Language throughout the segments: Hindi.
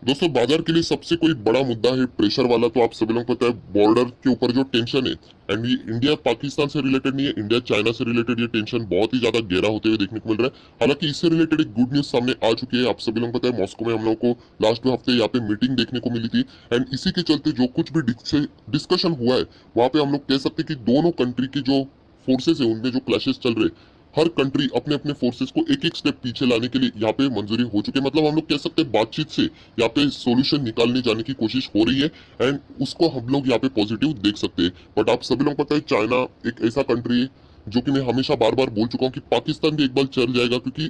दोस्तों बाजार के लिए सबसे कोई बड़ा मुद्दा है प्रेशर वाला, तो आप सभी लोगों को पता है बॉर्डर के ऊपर जो टेंशन है। एंड ये इंडिया पाकिस्तान से रिलेटेड नहीं है, इंडिया चाइना से रिलेटेड ये टेंशन बहुत ही ज्यादा गहरा होते हुए देखने को मिल रहा है। हालांकि इससे रिलेटेड एक गुड न्यूज सामने आ चुकी है। आप सभी लोगों को पता है मॉस्को में हम लोग को लास्ट 2 हफ्ते यहाँ पे मीटिंग देखने को मिली थी। एंड इसी के चलते जो कुछ भी डिस्कशन हुआ है वहां पे हम लोग कह सकते हैं कि दोनों कंट्री की जो फोर्सेस है उनमें जो क्लैशेस चल रहे, हर कंट्री अपने अपने फोर्सेस को एक एक स्टेप पीछे लाने के लिए यहाँ पे मंजूरी हो चुकी है। मतलब हम लोग कह सकते हैं बातचीत से यहाँ पे सॉल्यूशन निकालने जाने की कोशिश हो रही है। एंड उसको हम लोग यहाँ पे पॉजिटिव देख सकते हैं। बट आप सभी लोग पता है चाइना एक ऐसा कंट्री है जो कि मैं हमेशा बार बार बोल चुका हूँ कि पाकिस्तान भी एक बार चल जाएगा, क्योंकि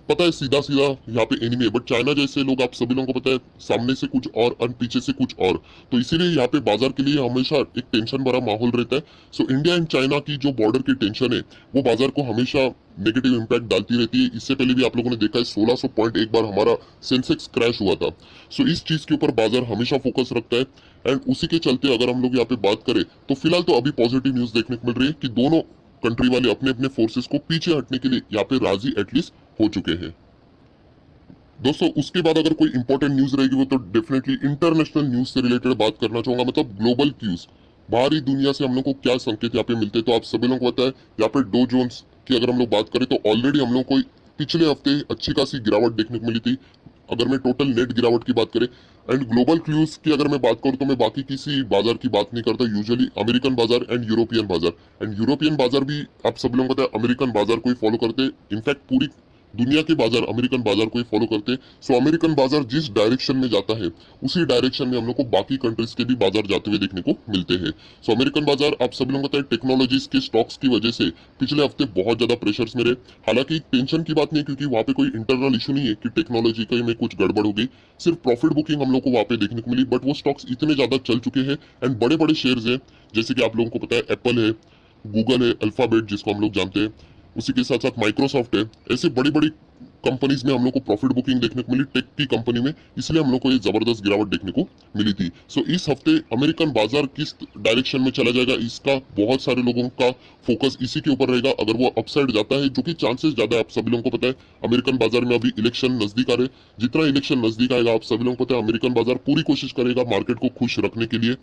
पता है सीधा सीधा यहाँ पे एनिमी है। बट चाइना जैसे लोग आप सभी लोगों को पता है सामने से कुछ और पीछे से कुछ और, तो इसीलिए यहाँ पे बाजार के लिए हमेशा एक टेंशन भरा माहौल रहता है। सो इंडिया एंड चाइना की जो बॉर्डर की टेंशन है वो बाजार को हमेशा नेगेटिव इम्पैक्ट डालती रहती है। इससे पहले भी आप लोगों ने देखा है 1600 पॉइंट एक बार हमारा सेंसेक्स क्रैश हुआ था। सो इस चीज के ऊपर बाजार हमेशा फोकस रखता है। एंड उसी के चलते अगर हम लोग यहाँ पे बात करें तो फिलहाल तो अभी पॉजिटिव न्यूज देखने को मिल रही है कि दोनों कंट्री वाले अपने अपने फोर्सेस को पीछे हटने के लिए यहाँ पे राजी एटलीस्ट हो चुके हैं। दोस्तों उसके बाद अगर कोई इंपॉर्टेंट न्यूज रहेगी वो तो डेफिनेटली इंटरनेशनल न्यूज से रिलेटेड बात करना चाहूंगा, मतलब ग्लोबल क्यूज। बाहरी दुनिया से हम लोग को क्या संकेत यहाँ पे मिलते हैं, तो आप सभी लोगों को पता है यहाँ पे डो जोन्स की अगर हम लोग बात करें तो ऑलरेडी हम लोग को पिछले हफ्ते अच्छी खासी गिरावट देखने को मिली थी, अगर मैं टोटल नेट गिरावट की बात करें। एंड ग्लोबल क्यूज की अगर मैं बात करूं तो मैं बाकी किसी बाजार की बात नहीं करता, यूजुअली अमेरिकन बाजार एंड यूरोपियन बाजार। एंड यूरोपियन बाजार भी आप सब लोगों को पता है अमेरिकन बाजार को ही फॉलो करते हैं। इनफैक्ट पूरी दुनिया के बाजार अमेरिकन बाजार को ही फॉलो करते हैं। सो अमेरिकन बाजार जिस डायरेक्शन में जाता है उसी डायरेक्शन में हम लोग को बाकी कंट्रीज के भी बाजार जाते हुए देखने को मिलते हैं। सो अमेरिकन बाजार आप सभी लोगों को पता है टेक्नोलॉजीज के स्टॉक्स की वजह से पिछले हफ्ते बहुत ज्यादा प्रेशर्स में रहे। हालांकि टेंशन की बात नहीं है, क्योंकि वहां पे कोई इंटरनल इशू नहीं है कि टेक्नोलॉजी का में कुछ गड़बड़ हो गई। सिर्फ प्रॉफिट बुकिंग हम लोग को वहां पे देखने को मिली, बट वो स्टॉक्स इतने ज्यादा चल चुके हैं एंड बड़े बड़े शेयर्स हैं, जैसे कि आप लोगों को पता है एप्पल है, गूगल है, अल्फाबेट जिसको हम लोग जानते हैं, उसी के साथ साथ माइक्रोसॉफ्ट है। ऐसे बड़ी बड़ी कंपनीज में हम लोग को प्रॉफिट बुकिंग देखने को मिली टेक की कंपनी में, इसलिए हम लोग को ये जबरदस्त गिरावट देखने को मिली थी। सो इस हफ्ते अमेरिकन बाजार किस डायरेक्शन में चला जाएगा इसका बहुत सारे लोगों का फोकस इसी के ऊपर रहेगा। अगर वो अपसाइड जाता है, जो कि चांसेस ज्यादा है, आप सभी लोगों को पता है अमेरिकन बाजार में अभी इलेक्शन नजदीक आ रहे, जितना इलेक्शन नजदीक आएगा आप सभी लोगों को पता है अमेरिकन बाजार पूरी कोशिश करेगा मार्केट को खुश रखने के लिए।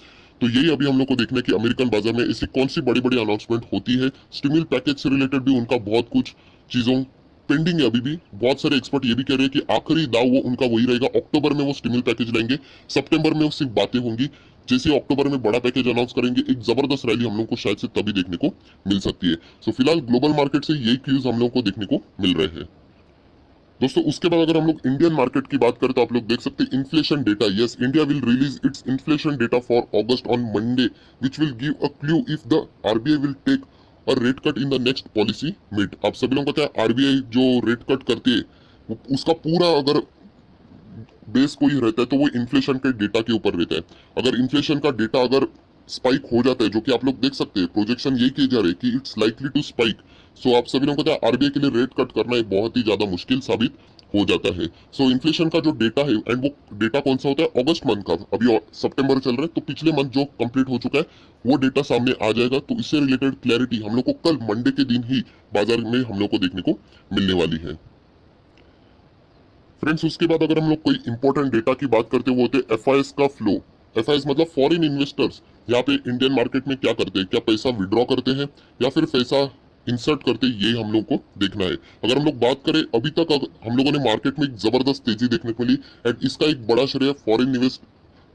तो यही अभी हम लोग को देखना है कि अमेरिकन बाजार में ऐसी कौन सी बड़ी बड़ी अनाउंसमेंट होती है। स्टिमुल पैकेज से रिलेटेड भी उनका बहुत कुछ चीजों पेंडिंग है अभी भी। बहुत सारे एक्सपर्ट ये भी कह रहे हैं कि आखिरी दाव वो उनका वही रहेगा, अक्टूबर में वो स्टिमुल पैकेज लाएंगे, सितंबर में वो सिर्फ बातें होंगी। जैसे अक्टूबर में बड़ा पैकेज अनाउंस करेंगे एक जबरदस्त रैली हम लोग को शायद से तभी देखने को मिल सकती है। सो फिलहाल ग्लोबल मार्केट से यही क्यूज हम लोग को देखने को मिल रहे हैं। दोस्तों उसके बाद अगर हम लोग इंडियन मार्केट की बात करें तो आप लोग देख सकते हैं inflation data. Yes, India will release its inflation data for August on Monday which will give a clue if the RBI will take or rate cut in the next policy meet. आप सभी लोगों को पता है आरबीआई जो रेट कट करती है उसका पूरा अगर बेस कोई रहता है तो वो इन्फ्लेशन के डेटा के ऊपर रहता है। अगर इन्फ्लेशन का डेटा अगर स्पाइक हो जाता है, जो कि आप लोग देख सकते हैं प्रोजेक्शन यही किए जा रहे हैं कि इट्स लाइकली टू स्पाइक, सो आप सभी लोगों को पता है आरबीआई के लिए रेट कट करना एक बहुत ही ज्यादा मुश्किल साबित हो जाता है। सो इन्फ्लेशन का जो डेटा है, एंड वो डेटा कौन सा होता है अगस्त मंथ का, अभी सितंबर चल रहा है तो पिछले मंथ जो कंप्लीट हो चुका है वो डेटा सामने आ जाएगा। तो इससे रिलेटेड क्लैरिटी हम लोग को कल मंडे के दिन ही बाजार में हम लोग को देखने को मिलने वाली है। फ्रेंड्स उसके बाद अगर हम लोग कोई इंपॉर्टेंट डेटा की बात करते हैं वो होते हैं एफआईएस का फ्लो। एफआईएस मतलब फॉरेन इन्वेस्टर्स यहाँ पे इंडियन मार्केट में क्या करते हैं, क्या पैसा विड्रॉ करते हैं या फिर पैसा इंसर्ट करते हैं, ये हम लोग को देखना है। अगर हम लोग बात करें अभी तक हम लोगों ने मार्केट में एक जबरदस्त तेजी देखने को मिली एंड इसका एक बड़ा श्रेय फॉरेन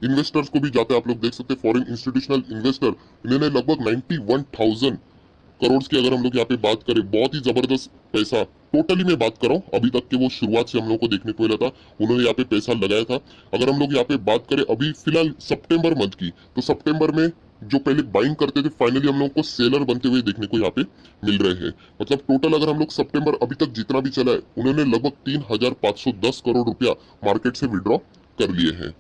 इन्वेस्टर्स को भी जाता है। आप लोग देख सकते हैं फॉरेन इंस्टीट्यूशनल इन्वेस्टर इन्होंने लगभग 91,000 करोड़ की अगर हम लोग यहाँ पे बात करें, बहुत ही जबरदस्त पैसा टोटली मैं बात कर रहा हूँ अभी तक के वो शुरुआत से हम लोग को देखने को मिला था, उन्होंने यहाँ पे पैसा लगाया था। अगर हम लोग यहाँ पे बात करें अभी फिलहाल सितंबर मंथ की, तो सितंबर में जो पहले बाइंग करते थे फाइनली हम लोग को सेलर बनते हुए देखने को यहाँ पे मिल रहे हैं। मतलब टोटल अगर हम लोग सितंबर अभी तक जितना भी चला है उन्होंने लगभग 3,510 करोड़ रुपया मार्केट से विड्रॉ कर लिए हैं।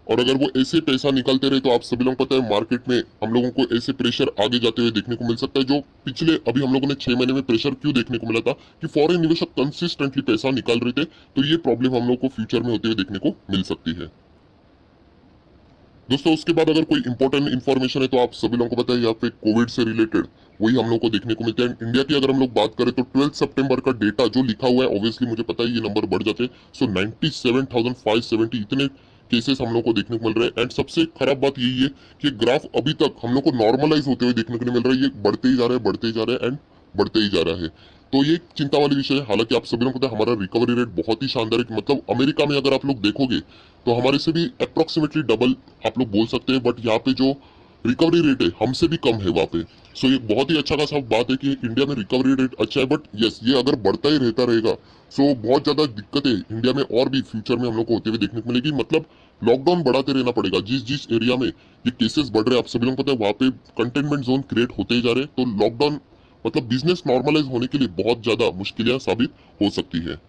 और अगर वो ऐसे पैसा निकालते रहे तो आप सभी लोग पता है मार्केट में हम लोगों को ऐसे प्रेशर आगे जाते हुए देखने को मिल सकता है, जो पिछले अभी हम लोगों ने 6 महीने में प्रेशर क्यों देखने को मिला था कि फॉरेन निवेशक कंसिस्टेंटली पैसा निकाल रहे थे, तो ये प्रॉब्लम हम लोग को फ्यूचर में होते हुए देखने को मिल सकती है। दोस्तों उसके बाद अगर कोई इंपॉर्टेंट इन्फॉर्मेशन है तो आप सभी लोगों को पता है यहाँ पे कोविड से रिलेटेड वही हम लोग को देखने को मिलते हैं। इंडिया की अगर हम लोग बात करें तो 12 सितंबर का डेटा जो लिखा हुआ है, ऑब्वियसली मुझे पता है ये नंबर बढ़ जाते हैं। सो 97,570 इतने केसेस हम लोग को देखने को मिल रहे हैं। एंड सबसे खराब बात यही है कि ग्राफ अभी तक हम लोग को नॉर्मलाइज होते हुए देखने को नहीं मिल रहा है, ये बढ़ते ही जा रहा है, बढ़ते ही जा रहा है एंड बढ़ते ही जा रहा है। तो ये एक चिंता वाली विषय है। हालांकि आप सभी लोगों को पता है हमारा रिकवरी रेट बहुत ही शानदार है, मतलब अमेरिका में अगर आप लोग देखोगे तो हमारे से भी अप्रोक्सीमेटली डबल आप लोग बोल सकते हैं, बट यहाँ पे जो रिकवरी रेट है हमसे भी कम है वहाँ पे। सो ये बहुत ही अच्छा खासा बात है कि इंडिया में रिकवरी रेट अच्छा है। बट यस, ये अगर बढ़ता ही रहता रहेगा सो बहुत ज्यादा दिक्कतें इंडिया में और भी फ्यूचर में हम लोग को होते हुए देखने को मिलेगी। मतलब लॉकडाउन बढ़ाते रहना पड़ेगा। जिस जिस एरिया में ये केसेस बढ़ रहे हैं आप सभी लोगों को पता है वहाँ पे कंटेनमेंट जोन क्रिएट होते ही जा रहे हैं। तो लॉकडाउन मतलब बिजनेस नॉर्मलाइज होने के लिए बहुत ज्यादा मुश्किलें साबित हो सकती है।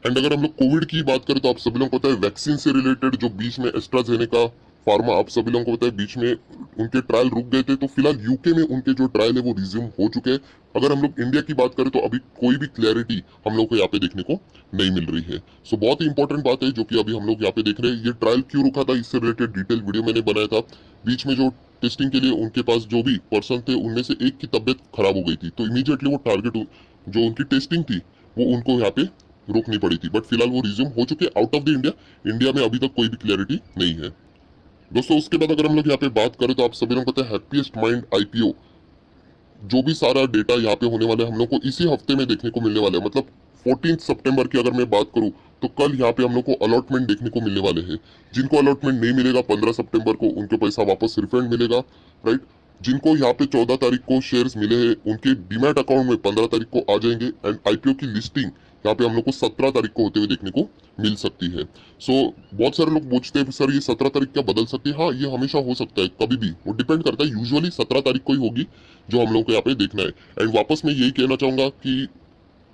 एंड अगर हम लोग कोविड की बात करें तो आप सभी लोगों को पता है वैक्सीन से रिलेटेड जो बीच में एस्ट्राजेनेका फार्मा, आप सभी लोगों को पता है बीच में उनके ट्रायल रुक गए थे, तो फिलहाल यूके में उनके जो ट्रायल है वो रिज्यूम हो चुके हैं। अगर हम लोग इंडिया की बात करें तो अभी कोई भी क्लैरिटी हम लोग को यहाँ पे देखने को नहीं मिल रही है। सो बहुत ही इंपॉर्टेंट बात है जो कि अभी हम लोग यहाँ पे देख रहे हैं। ये ट्रायल क्यों रुका था इससे रिलेटेड डिटेल वीडियो मैंने बनाया था। बीच में जो टेस्टिंग के लिए उनके पास जो भी पर्सन थे उनमें से एक की तबियत खराब हो गई थी, तो इमीडिएटली वो टारगेट जो उनकी टेस्टिंग थी वो उनको यहाँ पे रोकनी पड़ी थी। बट फिलहाल वो रिज्यूम हो चुके out of the India. India में अभी तक कोई भी क्लैरिटी नहीं है दोस्तों। उसके बाद अगर हम लोग यहाँ पे बात करें तो आप सभी लोगों को पता है हैप्पीएस्ट माइंड आईपीओ जो भी सारा डेटा यहाँ पे होने वाला है हम लोग को इसी हफ्ते में देखने को मिलने वाला है। मतलब 14 सितंबर की अगर मैं बात करूँ तो कल यहाँ पे हम लोग को अलॉटमेंट देखने को मिलने वाले हैं। जिनको अलॉटमेंट नहीं मिलेगा 15 सितंबर को उनके पैसा वापस रिफंड मिलेगा, राइट। जिनको यहाँ पे 14 तारीख को शेयर्स मिले हैं उनके डीमैट अकाउंट में 15 तारीख को आ जाएंगे। एंड आईपीओ की लिस्टिंग यहाँ पे हम लोग को 17 तारीख को होते हुए देखने को मिल सकती है। सो बहुत सारे लोग पूछते हैं सर ये 17 तारीख क्या बदल सकती है? हाँ, ये हमेशा हो सकता है, कभी भी, वो डिपेंड करता है। यूजुअली 17 तारीख को ही होगी जो हम लोग को यहाँ पे देखना है। एंड वापस मैं यही कहना चाहूंगा कि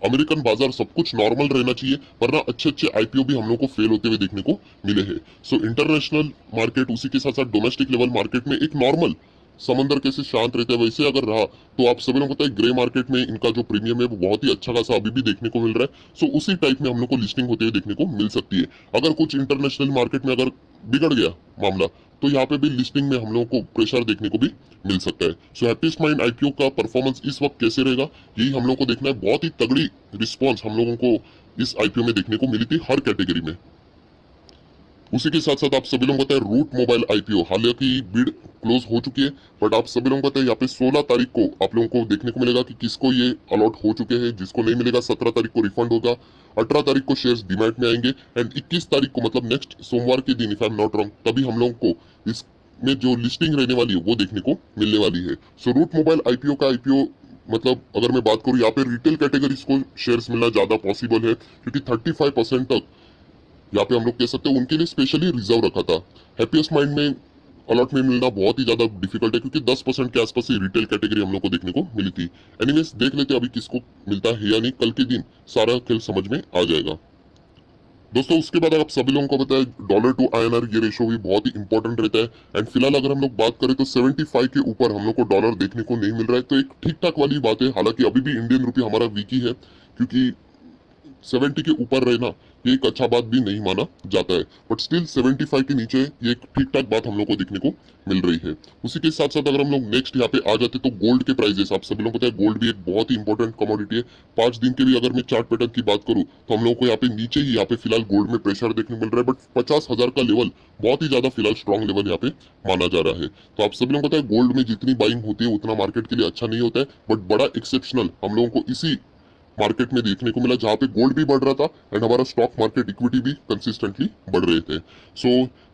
अमेरिकन बाजार सब कुछ नॉर्मल रहना चाहिए, वरना अच्छे अच्छे आईपीओ भी हम लोग को फेल होते हुए देखने को मिले हैं। सो इंटरनेशनल मार्केट उसी के साथ साथ डोमेस्टिक लेवल मार्केट में एक नॉर्मल समंदर कैसे शांत रहता है वैसे अगर रहा तो आप सभी लोगों को पता है ग्रे मार्केट में इनका जो प्रीमियम है वो बहुत ही अच्छा खासा अभी भी देखने को मिल रहा है। सो उसी टाइप में हम लोग को लिस्टिंग होते हुए देखने को मिल सकती है। अगर कुछ इंटरनेशनल मार्केट में अगर बिगड़ गया मामला तो यहाँ पे भी लिस्टिंग में हम लोगों को प्रेशर देखने को भी मिल सकता है। सो हैप्पीएस्ट माइंड आईपीओ का परफॉर्मेंस इस वक्त कैसे रहेगा यही हम लोग को देखना है। बहुत ही तगड़ी रिस्पॉन्स हम लोगों को इस आईपीओ में देखने को मिली थी हर कैटेगरी में। उसी के साथ साथ आप सभी लोगों को पता है रूट मोबाइल आईपीओ हालांकि बिड क्लोज हो चुकी है, बट आप सभी लोगों को पता है यहाँ पे 16 तारीख को आप लोगों को देखने को मिलेगा कि किसको ये अलॉट हो चुके हैं। जिसको नहीं मिलेगा 17 तारीख को रिफंड होगा, 18 तारीख को शेयर्स डीमैट में आएंगे एंड 21 तारीख को मतलब नेक्स्ट सोमवार के दिन if I am not wrong तभी हम लोगों को इसमें जो लिस्टिंग रहने वाली है वो देखने को मिलने वाली है। सो रूट मोबाइल आईपीओ का आईपीओ मतलब अगर मैं बात करूँ यहाँ पे रिटेल कैटेगरीज को शेयर्स मिलना ज्यादा पॉसिबल है क्योंकि 35% तक यहाँ पे हम लोग कह सकते हैं उनके लिए स्पेशली रिजर्व रखा था। हैप्पीएस्ट माइंड में अलॉटमेंट मिलना बहुत ही ज्यादा डिफिकल्ट है क्योंकि 10% के आसपास ही रिटेल कैटेगरी हम लोग को देखने को मिली थी। एनीवेज देख लेते हैं अभी किसको मिलता है या नहीं, कल के दिन सारा खेल समझ में आ जाएगा दोस्तों। उसके बाद आप सभी लोगों को पता है डॉलर टू आईएनआर ये रेशो भी बहुत ही इंपॉर्टेंट रहता है। एंड फिलहाल अगर हम लोग बात करें तो 75 के ऊपर हम लोग को डॉलर देखने को नहीं मिल रहा है, तो एक ठीक ठाक वाली बात है। हालांकि अभी भी इंडियन रुपये हमारा वीक ही है क्योंकि 70 के ऊपर रहना ये एक अच्छा बात भी नहीं माना जाता है, बट स्टिल 75 के नीचे ये एक ठीक ठाक बात हम लोग को देखने को मिल रही है। उसी के साथ साथ अगर हम लोग नेक्स्ट यहाँ पे आ जाते तो गोल्ड के प्राइजेस आप सभी लोगों को पता है गोल्ड भी एक बहुत ही इंपॉर्टेंट कमोडिटी है। 5 दिन के भी अगर मैं चार्ट पैटर्न की बात करूँ तो हम लोग को यहाँ पे नीचे ही यहाँ पे फिलहाल गोल्ड में प्रेशर देखने को मिल रहा है, बट 50,000 का लेवल बहुत ही ज्यादा फिलहाल स्ट्रॉन्ग लेवल यहाँ पे माना जा रहा है। तो आप सभी लोगों को पता है गोल्ड में जितनी बाइंग होती है उतना मार्केट के लिए अच्छा नहीं होता है, बट बड़ा एक्सेप्शनल हम लोगों को इसी मार्केट में देखने को मिला जहां पे गोल्ड भी बढ़ रहा था एंड हमारा स्टॉक मार्केट इक्विटी भी कंसिस्टेंटली बढ़ रहे थे। सो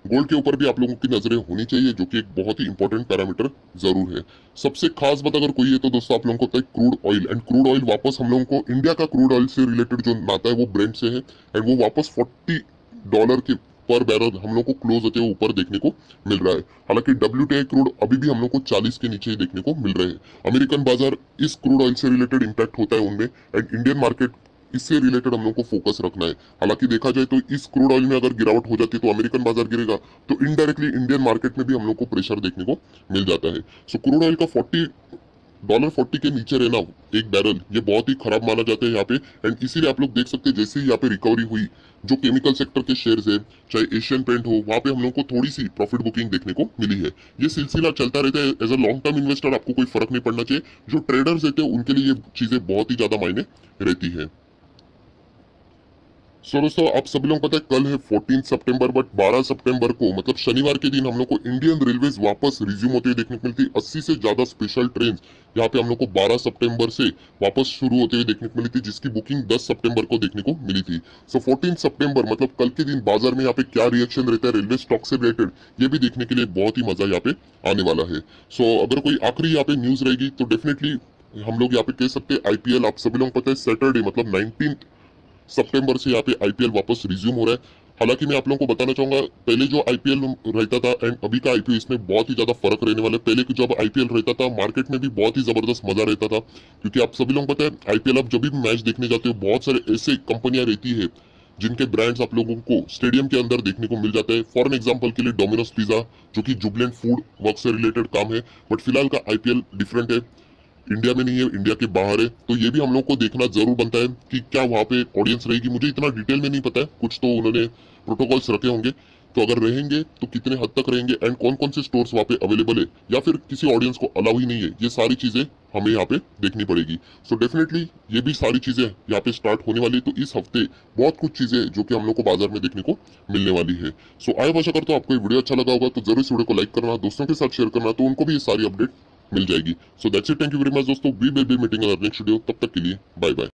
गोल्ड के ऊपर भी आप लोगों की नजरें होनी चाहिए जो कि एक बहुत ही इंपॉर्टेंट पैरामीटर जरूर है। सबसे खास बात अगर कोई है तो दोस्तों आप लोगों को पता है crude oil. And crude oil वापस हम लोगों को इंडिया का क्रूड ऑयल से रिलेटेड जो नाता है वो ब्रेंट से है एंड वो वापस $40 के पर बैरल हम लोग को क्लोज होते हुए ऊपर देखने को मिल रहा है। हालांकि WTI क्रूड अभी भी हम लोग को 40 के नीचे ही देखने को मिल रहे हैं। अमेरिकन बाजार इस क्रूड ऑयल से रिलेटेड इंपैक्ट होता है उनमें एंड इंडियन मार्केट इससे रिलेटेड हम लोग को फोकस रखना है। हालांकि देखा जाए तो इस क्रूड ऑयल में अगर गिरावट हो जाती है तो अमेरिकन बाजार गिरेगा तो इनडायरेक्टली इंडियन मार्केट में भी हम लोग को प्रेशर देखने को मिल जाता है। सो क्रूड ऑयल का $40 के नीचे रहना एक बैरल, ये बहुत ही खराब माना जाता है यहाँ पे। एंड इसीलिए आप लोग देख सकते हैं जैसे ही यहाँ पे रिकवरी हुई, जो केमिकल सेक्टर के शेयर्स है, चाहे एशियन पेंट हो, वहां पे हम लोग को थोड़ी सी प्रॉफिट बुकिंग देखने को मिली है। ये सिलसिला चलता रहता है। As a long term investor आपको कोई फर्क नहीं पड़ना चाहिए। जो ट्रेडर्स रहते हैं उनके लिए ये चीजें बहुत ही ज्यादा मायने रहती है। सो दोस्तों, आप सभी लोग पता है कल है 14 सितंबर, बट 12 सितंबर को मतलब शनिवार के दिन हम लोग को इंडियन रेलवेज वापस रिज्यूम होते हुए देखने को मिलती है। 80 से ज्यादा स्पेशल ट्रेन यहाँ पे हम लोग को 12 सितंबर से वापस शुरू होते हुए देखने को मिली थी, जिसकी बुकिंग 10 सितंबर को देखने को मिली थी। सो 14 सितंबर मतलब कल के दिन बाजार में यहाँ पे क्या रिएक्शन रहता है रेलवे स्टॉक से रिलेटेड, ये भी देखने के लिए बहुत ही मजा यहाँ पे आने वाला है। सो अगर कोई आखिरी यहाँ पे न्यूज रहेगी तो डेफिनेटली हम लोग यहाँ पे कह सकते हैं आईपीएल, आप सभी लोग पता है सैटरडे मतलब 19 सितंबर से यहाँ पे आईपीएल वापस रिज्यूम हो रहा है। हालांकि मैं आप लोगों को बताना चाहूंगा, पहले जो आईपीएल रहता था एंड अभी का आईपीएल, इसमें बहुत ही ज्यादा फर्क रहने वाला है। पहले जब आईपीएल रहता था मार्केट में भी बहुत ही जबरदस्त मजा रहता था, क्योंकि आप सभी लोग पता है आईपीएल आप जब भी मैच देखने जाते हो बहुत सारे ऐसे कंपनियां रहती है जिनके ब्रांड्स आप लोगों को स्टेडियम के अंदर देखने को मिल जाता है। फॉर एन एग्जाम्पल के लिए डोमिनोज पिज्जा, जो कि जुबलेंट फूड वर्क से रिलेटेड काम है, बट फिलहाल का आईपीएल डिफरेंट है, इंडिया में नहीं है, इंडिया के बाहर है। तो ये भी हम लोग को देखना जरूर बनता है कि क्या वहां पे ऑडियंस रहेगी। मुझे इतना डिटेल में नहीं पता है, कुछ तो उन्होंने प्रोटोकॉल्स रखे होंगे, तो अगर रहेंगे तो कितने हद तक रहेंगे एंड कौन कौन से स्टोर्स वहां पे अवेलेबल है, या फिर किसी ऑडियंस को अलाउ ही नहीं है, ये सारी चीजें हमें यहाँ पे देखनी पड़ेगी। सो डेफिनेटली ये भी सारी चीजें यहाँ पे स्टार्ट होने वाली है। तो इस हफ्ते बहुत कुछ चीजें जो कि हम लोग को बाजार में देखने को मिलने वाली है। सो आया आशा करता हूँ आपको ये वीडियो अच्छा लगा होगा, तो जरूर इस वीडियो को लाइक करना, दोस्तों के साथ शेयर करना, तो उनको भी ये सारी अपडेट मिल जाएगी। So that's it, thank you very much दोस्तों, we will be meeting in next video. तब तक के लिए बाय बाय।